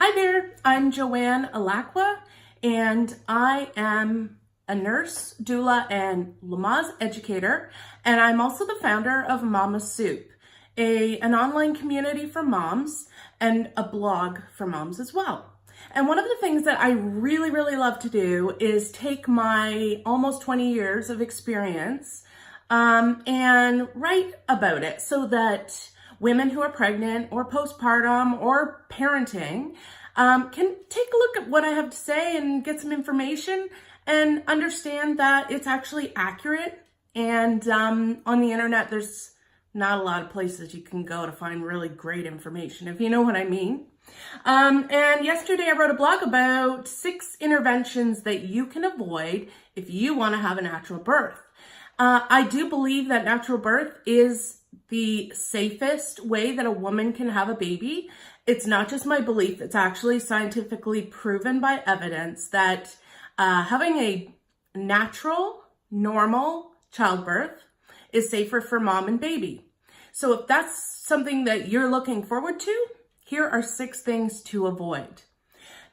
Hi there, I'm Joanne Ilaqua, and I am a nurse, doula, and Lamaze educator, and I'm also the founder of Mamasoup, an online community for moms and a blog for moms as well. And one of the things that I really love to do is take my almost 20 years of experience and write about it so that women who are pregnant or postpartum or parenting can take a look at what I have to say and get some information and understand that it's actually accurate. And on the internet, there's not a lot of places you can go to find really great information, if you know what I mean. And yesterday I wrote a blog about 6 interventions that you can avoid if you want to have a natural birth. I do believe that natural birth is the safest way that a woman can have a baby. It's not just my belief, it's actually scientifically proven by evidence that having a natural, normal childbirth is safer for mom and baby. So if that's something that you're looking forward to, here are 6 things to avoid.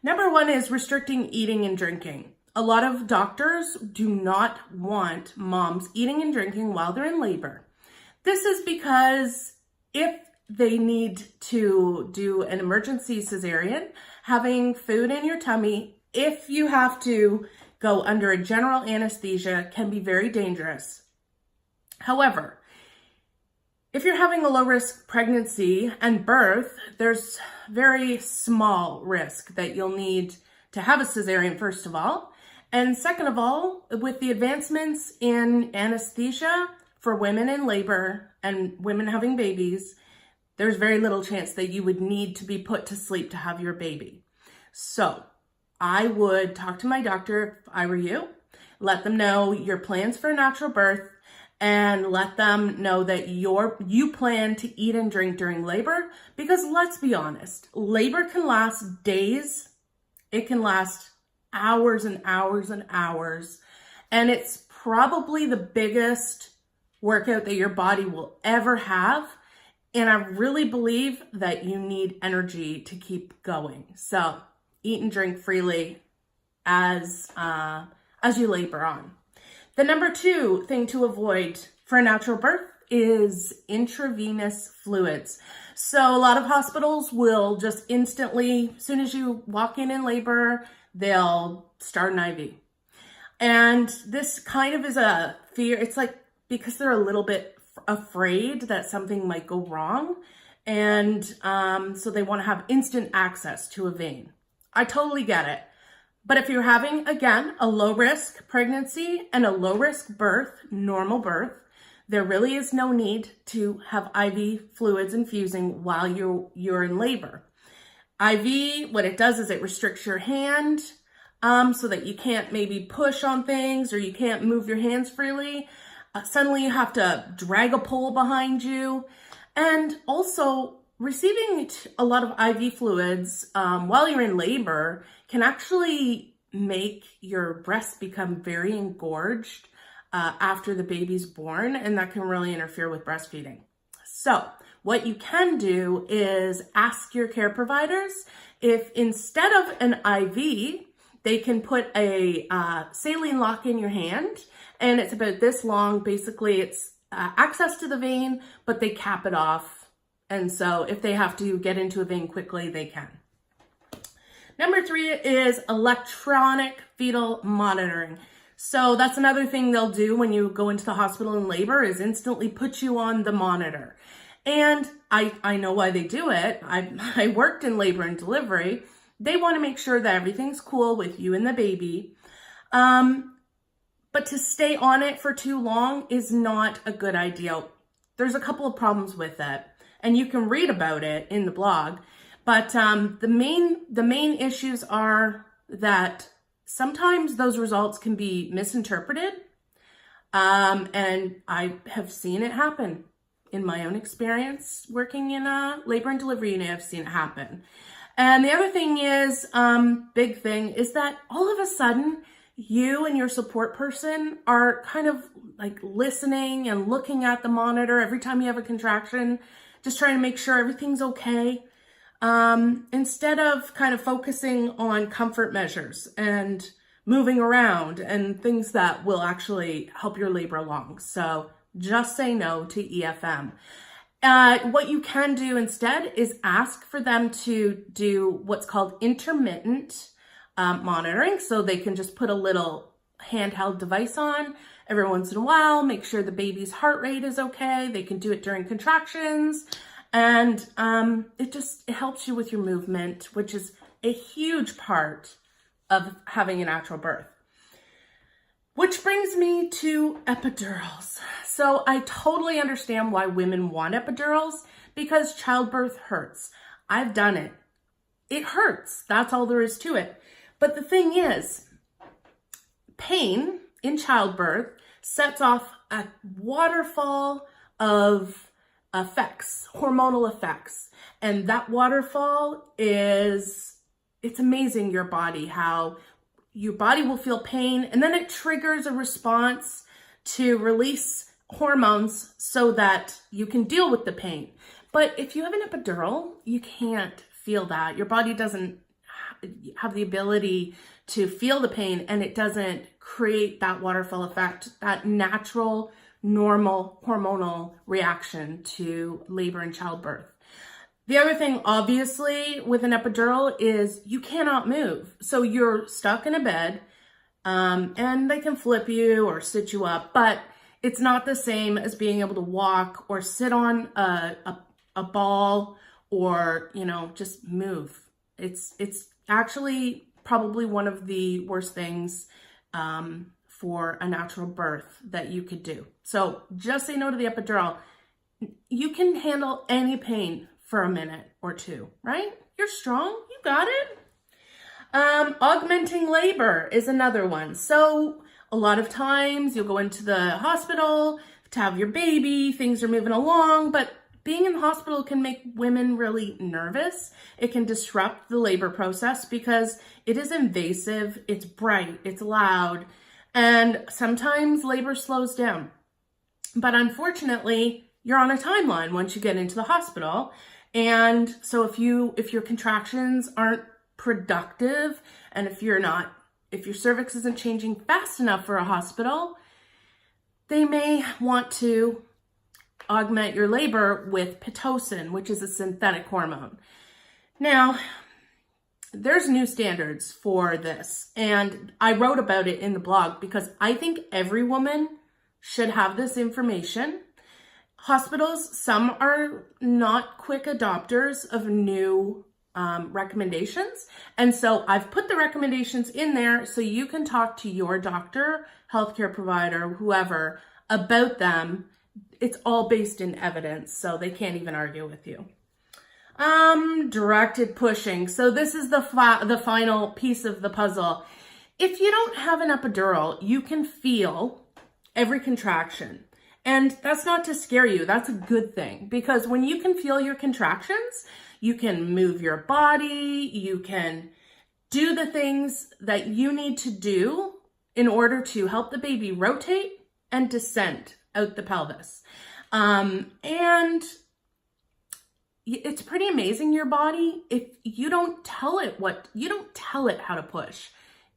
Number 1 is restricting eating and drinking. A lot of doctors do not want moms eating and drinking while they're in labor. This is because if they need to do an emergency cesarean, having food in your tummy, if you have to go under a general anesthesia, can be very dangerous. However, if you're having a low-risk pregnancy and birth, there's very small risk that you'll need to have a cesarean, first of all. And second of all, with the advancements in anesthesia for women in labor and women having babies, there's very little chance that you would need to be put to sleep to have your baby. So I would talk to my doctor if I were you, let them know your plans for a natural birth, and let them know that you plan to eat and drink during labor, because let's be honest, labor can last days, it can last hours and hours and hours, and it's probably the biggest workout that your body will ever have. And I really believe that you need energy to keep going. So eat and drink freely as you labor on. The number 2 thing to avoid for a natural birth is intravenous fluids. So a lot of hospitals will just instantly, as soon as you walk in labor, they'll start an IV. And this kind of is a fear. It's like, because they're a little bit afraid that something might go wrong. And so they want to have instant access to a vein. I totally get it. But if you're having, again, a low-risk pregnancy and a low-risk birth, normal birth, there really is no need to have IV fluids infusing while you're in labor. IV, what it does is it restricts your hand so that you can't maybe push on things or you can't move your hands freely. Suddenly you have to drag a pole behind you. And also, receiving a lot of IV fluids while you're in labor can actually make your breasts become very engorged after the baby's born, and that can really interfere with breastfeeding. So what you can do is ask your care providers if instead of an IV, they can put a saline lock in your hand, and it's about this long. Basically, it's access to the vein, but they cap it off. And so if they have to get into a vein quickly, they can. Number 3 is electronic fetal monitoring. So that's another thing they'll do when you go into the hospital in labor, is instantly put you on the monitor. And I know why they do it. I worked in labor and delivery. They want to make sure that everything's cool with you and the baby. But to stay on it for too long is not a good idea. There's a couple of problems with it, and you can read about it in the blog. But the main issues are that sometimes those results can be misinterpreted. And I have seen it happen in my own experience working in a labor and delivery unit. I've seen it happen. And the other thing is, big thing, is that all of a sudden you and your support person are kind of like listening and looking at the monitor every time you have a contraction, just trying to make sure everything's okay. instead of kind of focusing on comfort measures and moving around and things that will actually help your labor along. So just say no to EFM. What you can do instead is ask for them to do what's called intermittent monitoring. So they can just put a little handheld device on every once in a while, make sure the baby's heart rate is okay. They can do it during contractions. And it helps you with your movement, which is a huge part of having a natural birth. Which brings me to epidurals. So I totally understand why women want epidurals, because childbirth hurts. I've done it. It hurts. That's all there is to it. But the thing is, pain in childbirth sets off a waterfall of effects, hormonal effects. And that waterfall it's amazing how your body will feel pain, and then it triggers a response to release hormones so that you can deal with the pain. But if you have an epidural, you can't feel that. Your body doesn't have the ability to feel the pain, and it doesn't create that waterfall effect, that natural, normal hormonal reaction to labor and childbirth. The other thing, obviously, with an epidural is you cannot move. So you're stuck in a bed, and they can flip you or sit you up, but it's not the same as being able to walk or sit on a ball or, just move. It's actually probably one of the worst things for a natural birth that you could do. So just say no to the epidural. You can handle any pain for a minute or two, right? You're strong, you got it. Augmenting labor is another one. So a lot of times you'll go into the hospital to have your baby, things are moving along, but being in the hospital can make women really nervous. It can disrupt the labor process because it is invasive, it's bright, it's loud, and sometimes labor slows down. But unfortunately, you're on a timeline once you get into the hospital. And so if your contractions aren't productive, and if your cervix isn't changing fast enough for a hospital, they may want to augment your labor with Pitocin, which is a synthetic hormone. Now, there's new standards for this, and I wrote about it in the blog because I think every woman should have this information. Hospitals, some are not quick adopters of new recommendations. And so I've put the recommendations in there so you can talk to your doctor, healthcare provider, whoever about them. It's all based in evidence, so they can't even argue with you. Directed pushing. So this is the final piece of the puzzle. If you don't have an epidural, you can feel every contraction. And that's not to scare you. That's a good thing, because when you can feel your contractions, you can move your body, you can do the things that you need to do in order to help the baby rotate and descend out the pelvis. And it's pretty amazing, your body. If you don't tell it how to push,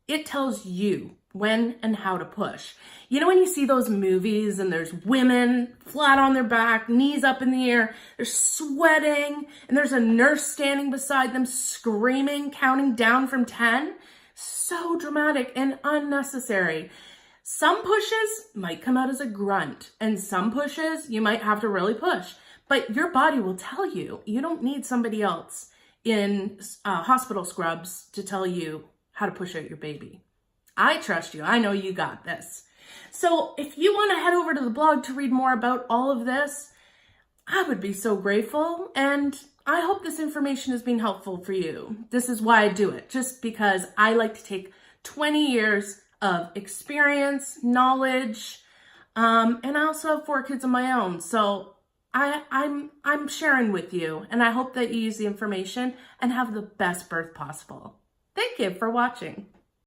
it tells you when and how to push. When you see those movies and there's women flat on their back, knees up in the air, they're sweating, and there's a nurse standing beside them screaming, counting down from 10. So dramatic and unnecessary. Some pushes might come out as a grunt, and some pushes you might have to really push, but your body will tell you. You don't need somebody else in hospital scrubs to tell you how to push out your baby. I trust you. I know you got this. So if you want to head over to the blog to read more about all of this, I would be so grateful. And I hope this information has been helpful for you. This is why I do it, just because I like to take 20 years of experience, knowledge, and I also have 4 kids of my own. So I'm sharing with you, and I hope that you use the information and have the best birth possible. Thank you for watching.